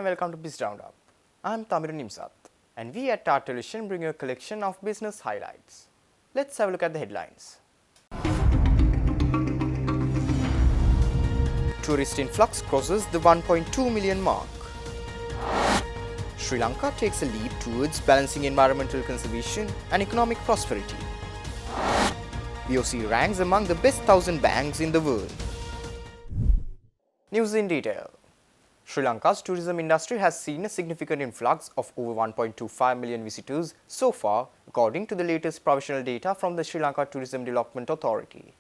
welcome to Biz RoundUp. I'm Tamiru Nimsat, and we at Tar Television bring you a collection of business highlights. Let's have a look at the headlines. Tourist influx crosses the 1.2 million mark. Sri Lanka takes a leap towards balancing environmental conservation and economic prosperity. BOC ranks among the best 1,000 banks in the world. News in detail. Sri Lanka's tourism industry has seen a significant influx of over 1.25 million visitors so far, according to the latest provisional data from the Sri Lanka Tourism Development Authority.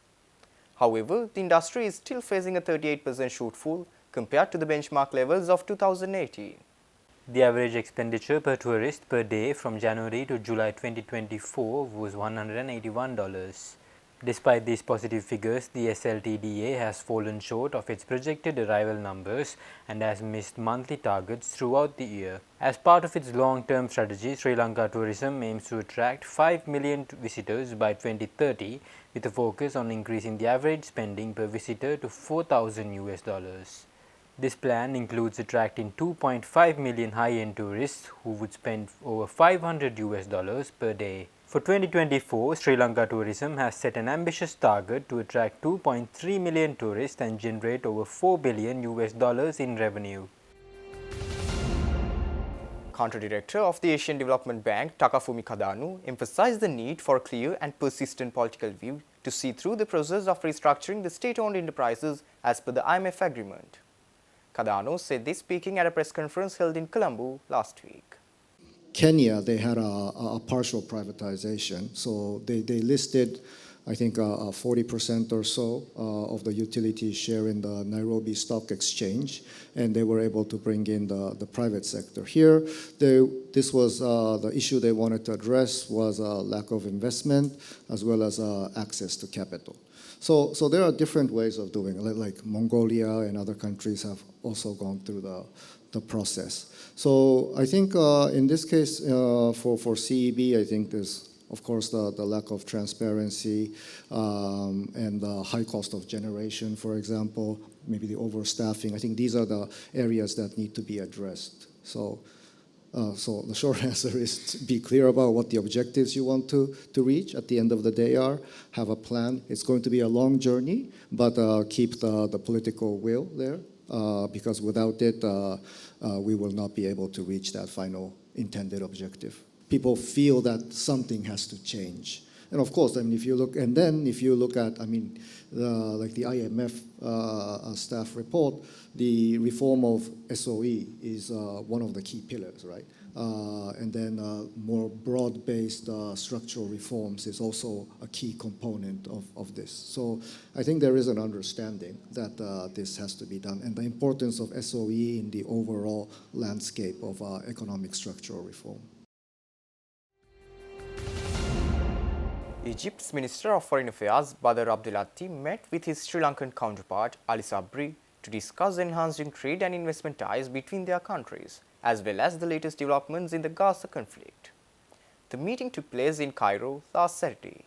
However, the industry is still facing a 38% shortfall compared to the benchmark levels of 2018. The average expenditure per tourist per day from January to July 2024 was $181. Despite these positive figures, the SLTDA has fallen short of its projected arrival numbers and has missed monthly targets throughout the year. As part of its long-term strategy, Sri Lanka Tourism aims to attract 5 million visitors by 2030 with a focus on increasing the average spending per visitor to $4,000. This plan includes attracting 2.5 million high-end tourists who would spend over $500 per day. For 2024, Sri Lanka Tourism has set an ambitious target to attract 2.3 million tourists and generate over $4 billion in revenue. Country Director of the Asian Development Bank, Takafumi Kadanu, emphasized the need for a clear and persistent political view to see through the process of restructuring the state-owned enterprises as per the IMF agreement. Kadanu said this speaking at a press conference held in Colombo last week. Kenya, they had a partial privatization. So they listed, I think, 40% or so of the utility share in the Nairobi Stock Exchange, and they were able to bring in the private sector. Here, this was the issue they wanted to address was lack of investment as well as access to capital. So there are different ways of doing it, like Mongolia and other countries have also gone through the process. So I think in this case for CEB, I think there's of course the lack of transparency and the high cost of generation, for example, maybe the overstaffing. I think these are the areas that need to be addressed. So the short answer is to be clear about what the objectives you want to reach at the end of the day are, have a plan. It's going to be a long journey, but keep the political will there. Because without it, we will not be able to reach that final intended objective. People feel that something has to change. And of course, I mean, if you look at, I mean, like the IMF staff report, the reform of SOE is one of the key pillars, right? And then more broad-based structural reforms is also a key component of this. So I think there is an understanding that this has to be done and the importance of SOE in the overall landscape of economic structural reform. Egypt's Minister of Foreign Affairs, Badr Abdelati, met with his Sri Lankan counterpart, Ali Sabri, to discuss enhancing trade and investment ties between their countries, as well as the latest developments in the Gaza conflict. The meeting took place in Cairo last Saturday.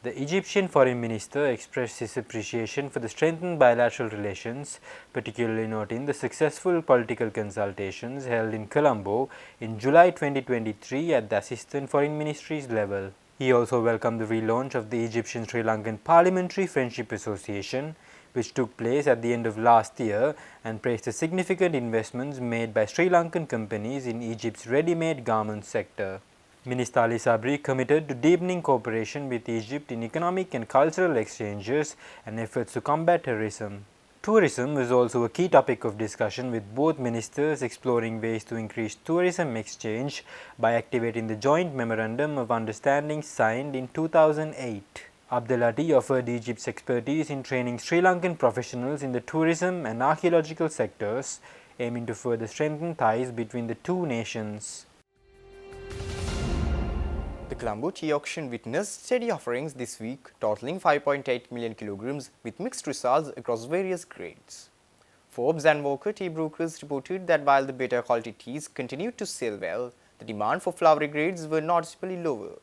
The Egyptian foreign minister expressed his appreciation for the strengthened bilateral relations, particularly noting the successful political consultations held in Colombo in July 2023 at the Assistant Foreign Ministry's level. He also welcomed the relaunch of the Egyptian-Sri Lankan Parliamentary Friendship Association, which took place at the end of last year, and praised the significant investments made by Sri Lankan companies in Egypt's ready-made garment sector. Minister Ali Sabri committed to deepening cooperation with Egypt in economic and cultural exchanges and efforts to combat terrorism. Tourism was also a key topic of discussion, with both ministers exploring ways to increase tourism exchange by activating the joint Memorandum of Understanding signed in 2008. Abdelati offered Egypt's expertise in training Sri Lankan professionals in the tourism and archaeological sectors, aiming to further strengthen ties between the two nations. The Colombo tea auction witnessed steady offerings this week, totaling 5.8 million kilograms with mixed results across various grades. Forbes and Walker tea brokers reported that while the better quality teas continued to sell well, the demand for flowery grades were noticeably lower.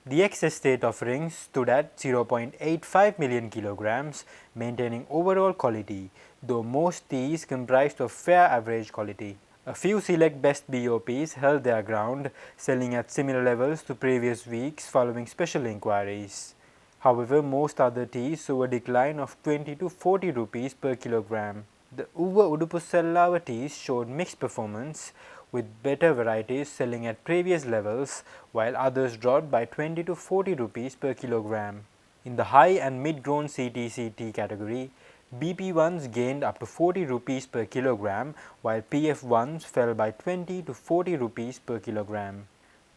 The excess state offerings stood at 0.85 million kilograms, maintaining overall quality. though most teas comprised of fair average quality. A few select best BOPs held their ground, selling at similar levels to previous weeks following special inquiries. However, most other teas saw a decline of 20 to 40 rupees per kilogram. The Uva Udupusellava teas showed mixed performance, with better varieties selling at previous levels while others dropped by 20 to 40 rupees per kilogram. In the high and mid-grown CTC tea category, BP1s gained up to 40 rupees per kilogram while PF1s fell by 20 to 40 rupees per kilogram.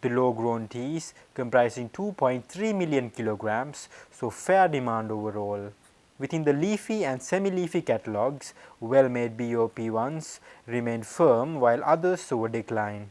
The low-grown teas, comprising 2.3 million kilograms, saw fair demand overall. Within the leafy and semi-leafy catalogues, well-made BOP1s remained firm while others saw a decline.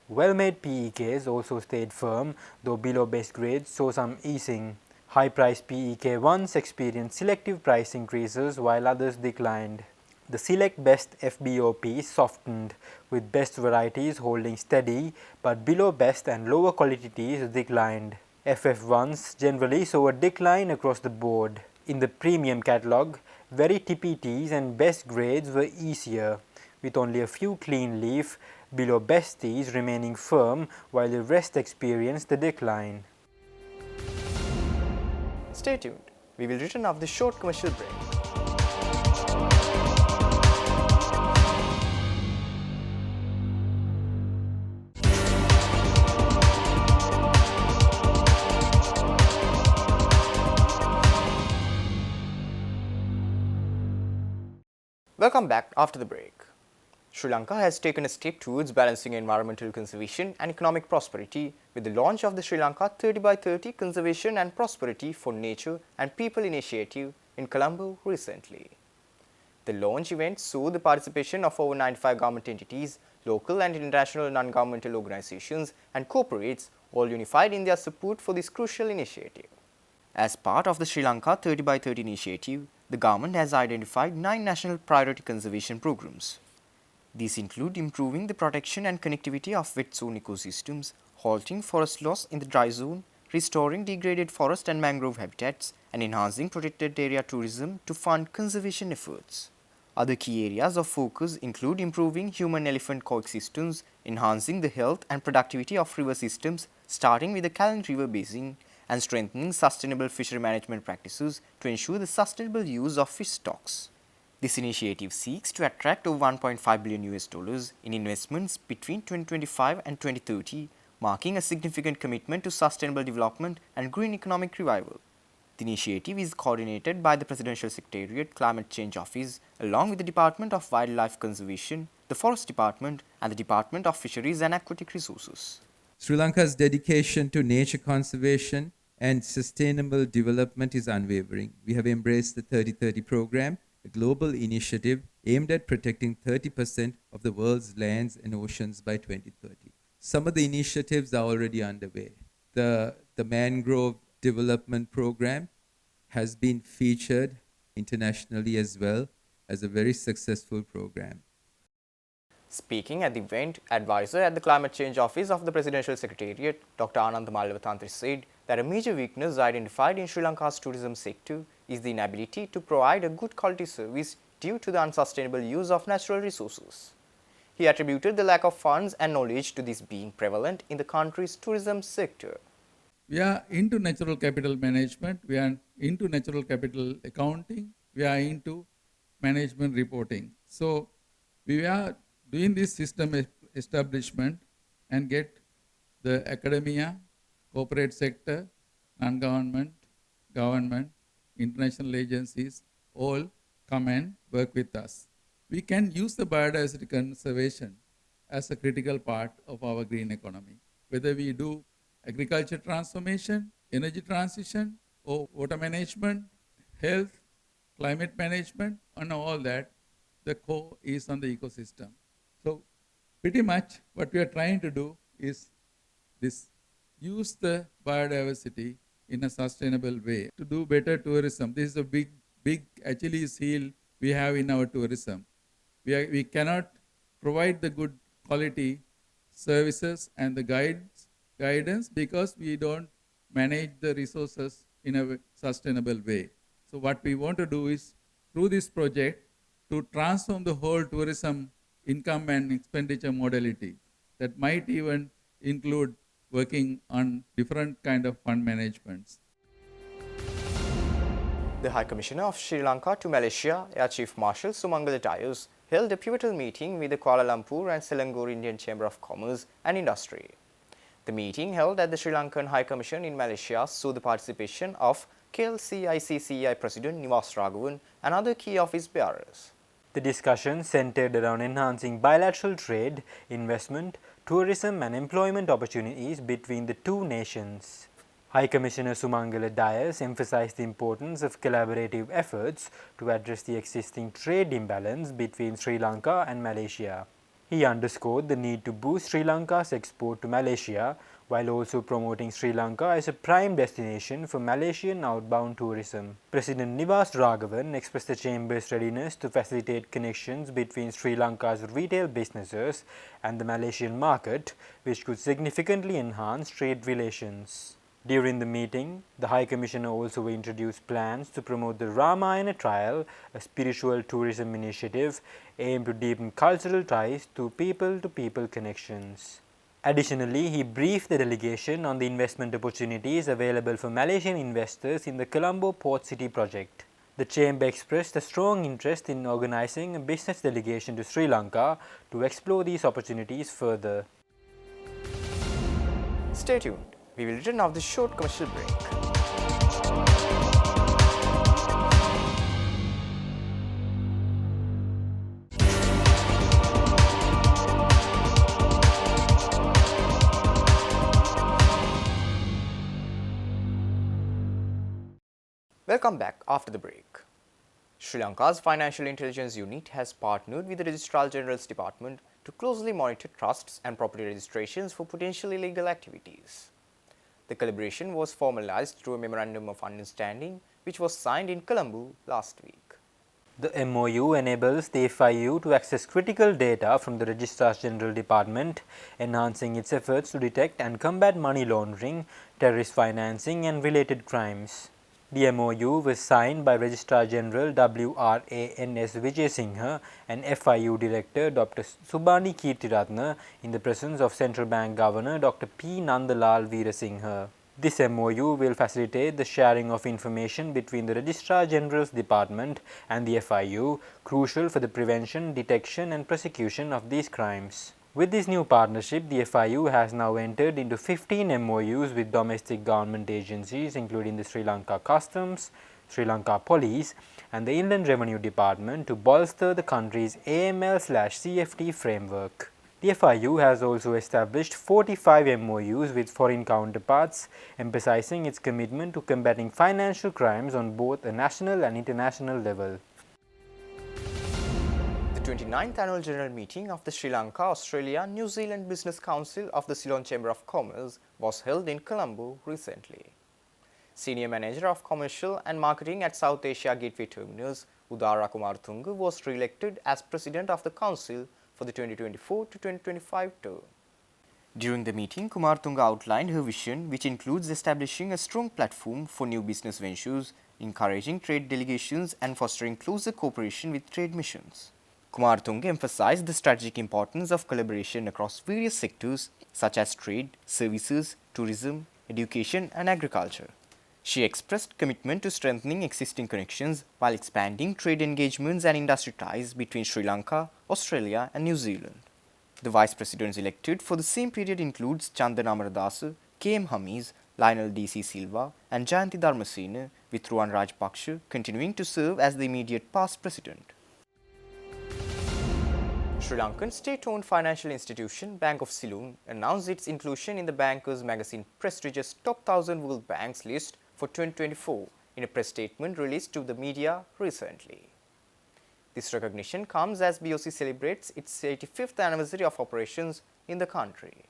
Well-made PEKs also stayed firm, though below best grades saw some easing. High-priced PEK1s experienced selective price increases while others declined. The select best FBOP softened, with best varieties holding steady, but below best and lower quality teas declined. FF1s generally saw a decline across the board. In the premium catalogue, very tippy teas and best grades were easier, with only a few clean leaf below best teas remaining firm while the rest experienced a decline. Stay tuned. We will return after the short commercial break. Welcome back after the break. Sri Lanka has taken a step towards balancing environmental conservation and economic prosperity with the launch of the Sri Lanka 30 by 30 Conservation and Prosperity for Nature and People initiative in Colombo recently. The launch event saw the participation of over 95 government entities, local and international non-governmental organizations and corporates, all unified in their support for this crucial initiative. As part of the Sri Lanka 30 by 30 initiative, the government has identified 9 national priority conservation programs. These include improving the protection and connectivity of wet zone ecosystems, halting forest loss in the dry zone, restoring degraded forest and mangrove habitats, and enhancing protected area tourism to fund conservation efforts. Other key areas of focus include improving human-elephant coexistences, enhancing the health and productivity of river systems, starting with the Kallang River Basin, and strengthening sustainable fishery management practices to ensure the sustainable use of fish stocks. This initiative seeks to attract over $1.5 billion in investments between 2025 and 2030, marking a significant commitment to sustainable development and green economic revival. The initiative is coordinated by the Presidential Secretariat Climate Change Office along with the Department of Wildlife Conservation, the Forest Department and the Department of Fisheries and Aquatic Resources. Sri Lanka's dedication to nature conservation and sustainable development is unwavering. We have embraced the 3030 program, a global initiative aimed at protecting 30% of the world's lands and oceans by 2030. Some of the initiatives are already underway. The Mangrove Development Program has been featured internationally as well as a very successful program. Speaking at the event, advisor at the Climate Change Office of the Presidential Secretariat, Dr. Anand Mallavatantri said that a major weakness identified in Sri Lanka's tourism sector is the inability to provide a good quality service due to the unsustainable use of natural resources. He attributed the lack of funds and knowledge to this being prevalent in the country's tourism sector. We are into natural capital management, we are into natural capital accounting, we are into management reporting. So we are doing this system establishment and get the academia, corporate sector, non-government, government, international agencies all come and work with us. We can use the biodiversity conservation as a critical part of our green economy. Whether we do agriculture transformation, energy transition, or water management, health, climate management, and all that, the core is on the ecosystem. So pretty much what we are trying to do is this: use the biodiversity in a sustainable way to do better tourism. This is a big Achilles heel we have in our tourism. We cannot provide the good quality services and the guidance because we don't manage the resources in a sustainable way. So what we want to do is, through this project, to transform the whole tourism income and expenditure modality. That might even include working on different kind of fund managements. The High Commissioner of Sri Lanka to Malaysia, Air Chief Marshal Sumangala Dayas, held a pivotal meeting with the Kuala Lumpur and Selangor Indian Chamber of Commerce and Industry. The meeting held at the Sri Lankan High Commission in Malaysia saw the participation of KLCICCI President Nivas Raghavan and other key office bearers. The discussion centered around enhancing bilateral trade, investment, tourism and employment opportunities between the two nations. High Commissioner Sumangala Dayas emphasized the importance of collaborative efforts to address the existing trade imbalance between Sri Lanka and Malaysia. He underscored the need to boost Sri Lanka's export to Malaysia while also promoting Sri Lanka as a prime destination for Malaysian outbound tourism. President Nivas Raghavan expressed the Chamber's readiness to facilitate connections between Sri Lanka's retail businesses and the Malaysian market, which could significantly enhance trade relations. During the meeting, the High Commissioner also introduced plans to promote the Ramayana Trial, a spiritual tourism initiative aimed to deepen cultural ties through people-to-people connections. Additionally, he briefed the delegation on the investment opportunities available for Malaysian investors in the Colombo Port City project. The Chamber expressed a strong interest in organizing a business delegation to Sri Lanka to explore these opportunities further. Stay tuned. We will return after this short commercial break. Welcome back after the break. Sri Lanka's Financial Intelligence Unit has partnered with the Registrar General's Department to closely monitor trusts and property registrations for potential illegal activities. The collaboration was formalized through a Memorandum of Understanding which was signed in Colombo last week. The MOU enables the FIU to access critical data from the Registrar General Department, enhancing its efforts to detect and combat money laundering, terrorist financing and related crimes. The MOU was signed by Registrar General WRANS Vijay Singha and FIU Director Dr. Subani Kirtiratna in the presence of Central Bank Governor Dr. P. Nandalal Veerasinghe. This MOU will facilitate the sharing of information between the Registrar General's Department and the FIU, crucial for the prevention, detection and prosecution of these crimes. With this new partnership, the FIU has now entered into 15 MOUs with domestic government agencies including the Sri Lanka Customs, Sri Lanka Police and the Inland Revenue Department to bolster the country's AML/CFT framework. The FIU has also established 45 MOUs with foreign counterparts, emphasizing its commitment to combating financial crimes on both a national and international level. The 29th Annual General Meeting of the Sri Lanka, Australia, New Zealand Business Council of the Ceylon Chamber of Commerce was held in Colombo recently. Senior Manager of Commercial and Marketing at South Asia Gateway Terminals, Udara Kumarthunga, was re-elected as President of the Council for the 2024 to 2025 term. During the meeting, Kumarthunga outlined her vision, which includes establishing a strong platform for new business ventures, encouraging trade delegations and fostering closer cooperation with trade missions. Kumarthunga emphasized the strategic importance of collaboration across various sectors such as trade, services, tourism, education and agriculture. She expressed commitment to strengthening existing connections while expanding trade engagements and industry ties between Sri Lanka, Australia and New Zealand. The Vice Presidents elected for the same period includes Chandan Amardasu, K.M. Hamis, Lionel D.C. Silva and Jayanti Dharmasena, with Ruwan Rajpaksha continuing to serve as the immediate past President. Sri Lankan state-owned financial institution Bank of Ceylon announced its inclusion in the Bankers magazine prestigious Top 1000 World Banks list for 2024 in a press statement released to the media recently. This recognition comes as BOC celebrates its 85th anniversary of operations in the country.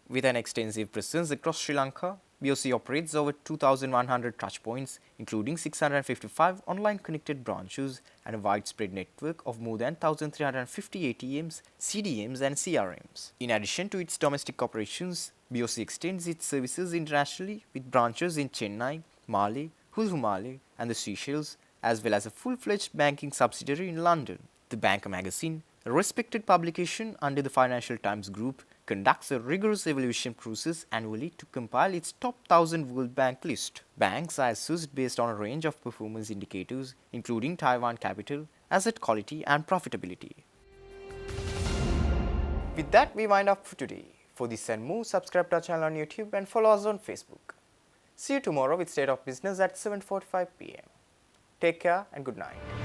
With an extensive presence across Sri Lanka, BOC operates over 2,100 touchpoints, including 655 online connected branches and a widespread network of more than 1,350 ATMs, CDMs and CRMs. In addition to its domestic operations, BOC extends its services internationally with branches in Chennai, Male, Hulhumale and the Seychelles, as well as a full-fledged banking subsidiary in London. The Banker magazine, a respected publication under the Financial Times Group, conducts a rigorous evaluation process annually to compile its top 1,000 World Bank list. Banks are assessed based on a range of performance indicators, including Taiwan capital, asset quality, and profitability. With that, we wind up for today. For this and more, subscribe to our channel on YouTube and follow us on Facebook. See you tomorrow with State of Business at 7:45 p.m. Take care and good night.